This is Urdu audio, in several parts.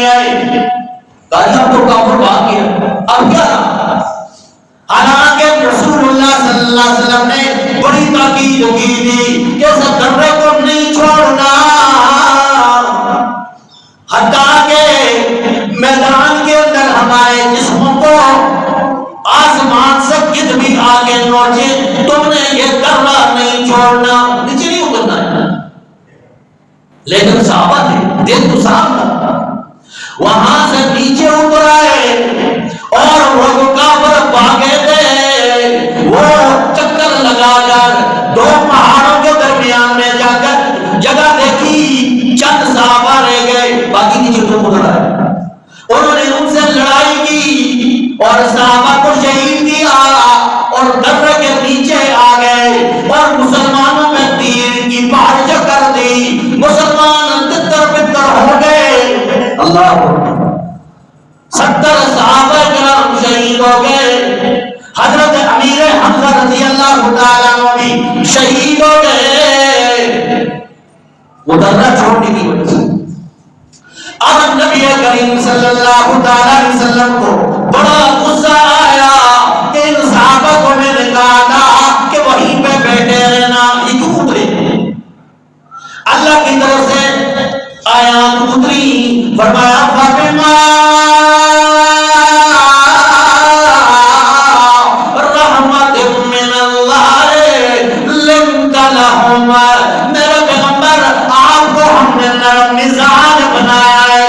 ہے. اب تو کافر بھاگ گیا, اب کیا رہا؟ حالانکہ رسول اللہ صلی اللہ علیہ وسلم نے بڑی تاکید کی تھی کہ اس درے کو نہیں چھوڑنا, حتیٰ کہ میدان کے اندر ہمارے جسموں کو آسمان سے گد بھی آگے نوچے, تم نے یہ درہ نہیں چھوڑنا, نیچے نہیں اترنا ہے. لیکن صحابہ تھے, دل تو صاف تھا, وہاں سے نیچے اتر آئے اور وہ جو کافر بھاگے تھے وہ چکر لگا کر دو پہاڑوں کے درمیان میں جا کر جگہ دیکھی, چند صحابہ رہ گئے, باقی نیچے تو اتر آئے. انہوں نے ان سے لڑائی کی اور صحابہ کو شہید کیا اور درے کے نیچے آ گئے اور مسلمانوں میں تیر کی بارش کر دی, مسلمان تتر بتر ہو گئے. اللہ 70 صحابہ کرام شہید ہو گئے, حضرت امیر حمزہ رضی اللہ تعالیٰ عنہ بھی شہید ہو گئے وہ درہ چھوڑنے کی وجہ سے. اب نبی کریم صلی اللہ علیہ وسلم کو بڑا غصہ آیا کہ ان صحابہ کو میں نے کہا تھا کہ وہیں پہ بیٹھے رہنا, یہ کیوں اترے؟ اللہ کی طرف سے آیات اتری, فرمایا فَبِمَا رَحْمَةٍ مِّنَ اللَّهِ لِنْتَ لَهُمْ. میرے پیغمبر آپ کو ہم نے نرم مزاج بنایا ہے,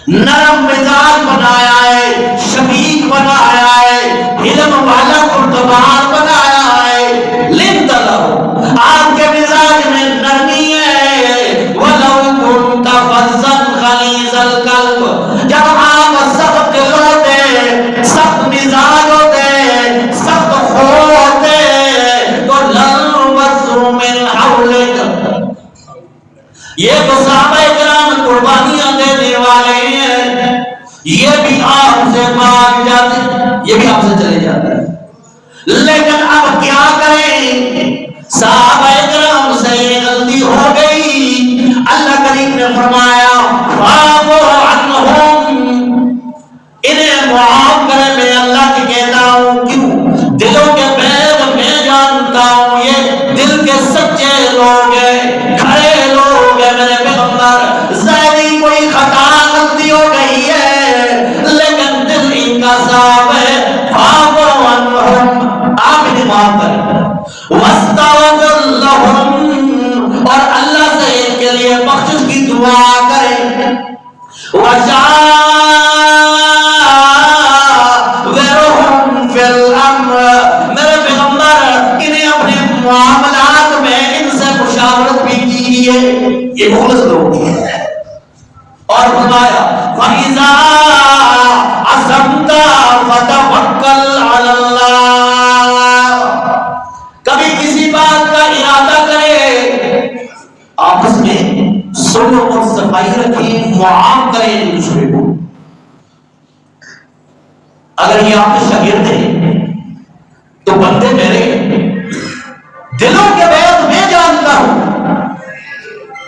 نرم مزاج بنایا ہے, شفیق بنایا ہے, علم والا قربان بنایا ہے. لِنْتَ لَهُمْ, آپ کے مزاج میں نرمی ہے. وَلَوْ كُنْتَ فَظًّا غَلِيظَ الْقَلْبِ, جب آپ سخت دل ہوتے, سخت مزاج ہوتے, سخت خو ہوتے تو لَنْفَضُّوا مِنْ حَوْلِكَ. یہ تو صحابہ کرام قربانیاں دینے والے ہیں, یہ بھی آپ سے بھاگ جاتے, یہ بھی آپ سے چلے جاتے ہیں. لیکن اب کیا کریں, صحابہ کرام سے یہ غلطی ہو گئی. اللہ کریم نے فرمایا فَاعْفُوا عَنْهُمْ, انہیں معاف کرے. میں اللہ کی کہتا ہوں, کیوں؟ دلوں کے بید میں جانتا ہوں, یہ دل کے سچے لوگ ہیں, کھڑے لوگ ہیں. میرے پیغمبر ظاہری کوئی خطا غلطی ہو گئی ہے لیکن دل ان کا صاف ہے. فَاعْفُوا عَنْهُمْ, آپ انہیں معاف کریں. وَاسْتَغْفِرْ لَهُمْ, اور اللہ سے ان کے لیے بخشش کی دعا کریں. وَشَاوِرْهُمْ فِي الْأَمْرِ, میرے پیغمبر انہیں اپنے معاملات میں ان سے مشاورت بھی کیجیے, یہ مخلص لوگ ہیں. اور فرمایا فَإِذَا عَزَمْتَ فَتَوَکَّلْ عَلَى اللَّهِ, کبھی کسی بات کا ارادہ کرے آپس میں سلوک اور صفائی رکھیں, معاف کریں ایک دوسرے کو. اگر یہ آپ کے شاگرد ہیں تو بندے میرے, دلوں کے بیت میں جانتا ہوں,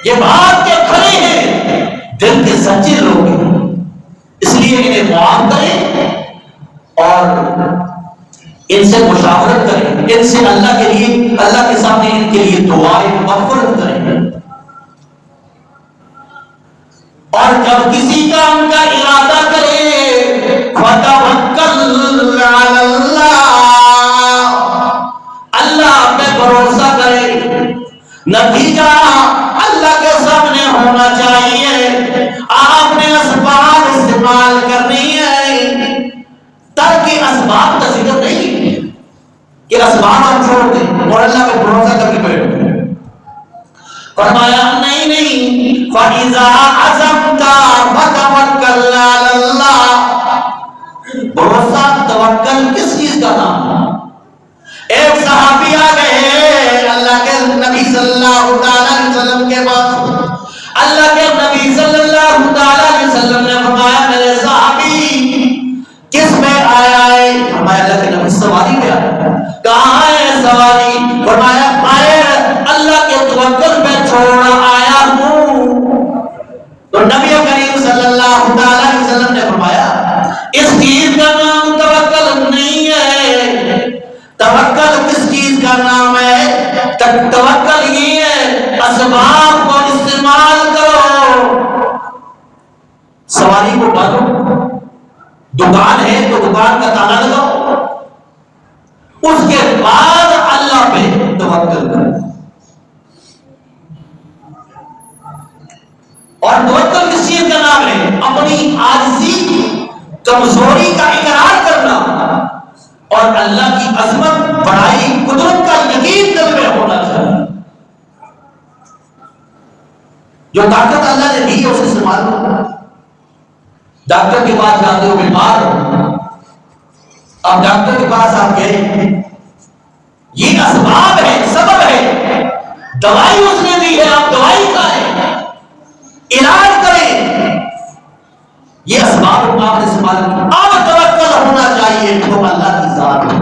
یہ بات کے کھڑے ہیں, دل کے سچے لوگ ہیں, اس لیے انہیں معاف کریں اور ان سے مشاورت کریں, ان سے اللہ کے لیے, اللہ کے سامنے ان کے لیے دعائیں مغفرت کریں. اور جب کسی کام کا ارادہ کرے فَتَوَکَّلْ عَلَى اللَّهِ, اللہ پہ بھروسہ کرے. نتیجہ اللہ کے سامنے ہونا چاہیے. آپ نے اسباب استعمال کرنی ہے, ترک اسباب کا ذکر نہیں کہ اسباب ہم چھوڑ دیں اور اللہ پہ بھروسہ کر کے بیٹھ گئے. فرمایا نہیں, فَإِذَا عَزَمْتَ فَتَوَکَّلْ عَلَى اللَّهِ. بھروسہ, توکل کس چیز کا نام ہے؟ ایک صحابی آ گئے اللہ کے نبی صلی اللہ علیہ وسلم کے پاس. اللہ کے نبی صلی اللہ علیہ وسلم نے فرمایا میرے صحابی کس میں آیا ہے؟ فرمایا اللہ کے نبی سواری پہ آیا. کہاں ہے سواری؟ فرمایا اللہ کے توکل پہ چھوڑ آیا ہوں. تو نبی کریم صلی اللہ سواری کو ڈالو، دکان ہے تو دکان کا تالا لگاؤ، اس کے بعد اللہ پہ توکل کرو۔ اور توکل کس چیز کا نام ہے؟ اپنی عاجزی، کمزوری کا اقرار کرنا اور اللہ کی عظمت، بڑائی، قدرت کا یقین دل میں ہونا چاہیے۔ جو طاقت اللہ نے دی ہے اسے استعمال کرو۔ ڈاکٹر کے پاس جاتے ہو، بیمار ہو، اب ڈاکٹر کے پاس آپ گئے، یہ اسباب ہے، سبب ہے، دوائی اس نے دی ہے، آپ دوائی کھائیں، علاج کریں، یہ اسباب آپ نے استعمال کیا۔ اب توکل ہونا چاہیے تو اللہ کی ذات ہے۔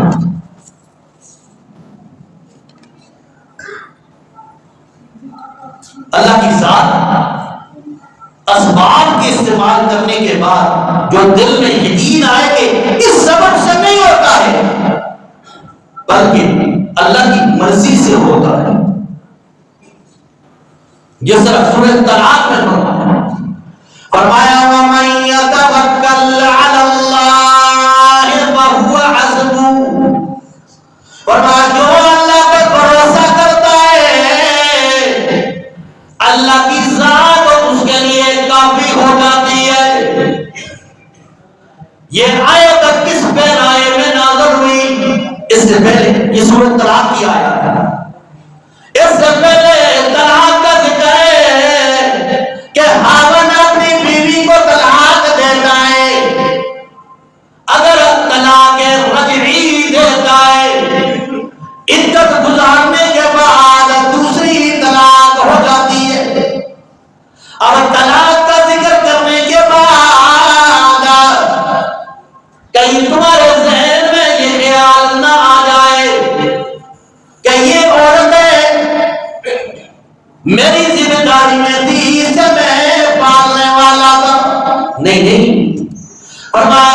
اللہ کی ذات اسباب کے استعمال کرنے کے بعد جو دل میں یقین آئے کہ اس سبب سے نہیں ہوتا ہے بلکہ اللہ کی مرضی سے ہوتا ہے۔ جس طرح سورہ طلاق میں فرمایا وَمَن يَتَوَكَّلْ عَلَى اللَّهِ فَهُوَ حَسْبُهُ، فرمایا جو اللہ پر بھروسہ کرتا ہے اللہ کی ذات اس کے لیے کافی ہو جاتی ہے۔ یہ آیت کس پیرائے میں نازل ہوئی؟ اس سے پہلے یہ سورۃ طلاق کی آیت ہے، اس سے پہلے طلاق کا ذکر ہے کہ خاوند اپنی بیوی کو طلاق دیتا ہے، اگر طلاق رجعی دیتا ہے عدت گزارنے کے بعد دوسری طلاق ہو جاتی ہے۔ اور طلاق کا ذکر کرنے کے بعد کہیں تمہارے ذہن میں یہ خیال نہ آ جائے کہ یہ عورتیں میری ذمہ داری میں تھی، اسے میں پالنے والا تھا، نہیں، فرمایا